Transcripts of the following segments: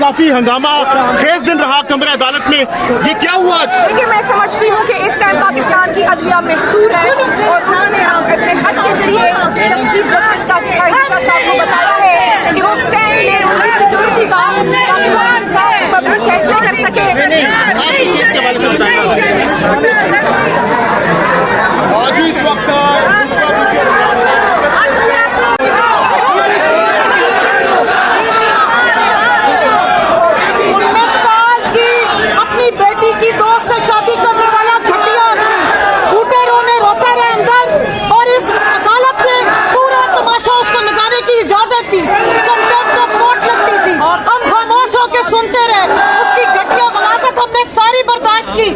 काफी हंगामा खेज दिन रहा कमरे अदालत में, ये क्या हुआ आज? देखिए, मैं समझती हूँ कि इस टाइम पाकिस्तान की अदलिया महसूर है और उन्होंने अपने हद के जरिए चीफ जस्टिस काजी फाइज़ साहब को बताया है कि वो स्टैंड ले उनकी सिक्योरिटी का, ताकि वो इंसाफ पब्लिक फैसले कर सके। आपकी केस के हवाले से बताइए। आज इस वक्त की दोस्त से शादी करने वाला घटिया झूठे रोने रोता रहे अंदर, और इस अदालत ने पूरा तमाशा उसको लगाने की इजाजत दी, कंटेम्प्ट ऑफ कोर्ट लगती थी, हम खामोश होकर सुनते रहे। उसकी घटिया गलाजत हमने सारी बर्दाश्त की।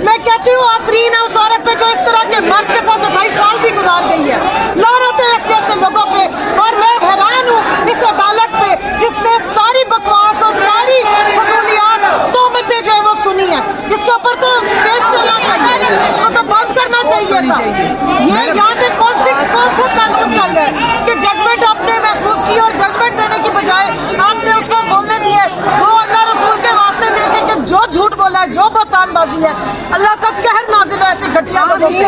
मैं कहती हूँ आफरीन है उस औरत पे जो इस तरह के मर्द के साथ 28 साल भी गुजार गई है। लानत है इस जैसे लोगों पे, और मैं हैरान हूँ इस अदालत पे जिसने सारी बकवास और सारी फजूलियात तोहमतें जो है वो सुनी है। इसके ऊपर तो केस चलना चाहिए, इसको तो बंद करना चाहिए था। ये यहाँ पे कौन से कानून चल रहे हैं कि जजमेंट आपने महफूज की और जजमेंट देने की बजाय आपने उसको बोलने दिए। वो अल्लाह रसूल के वास्ते देखे कि जो झूठ बोला है, जो बहतानबाजी है, अल्लाह का कहर नाजिल हो ऐसे घटिया लोगों पे।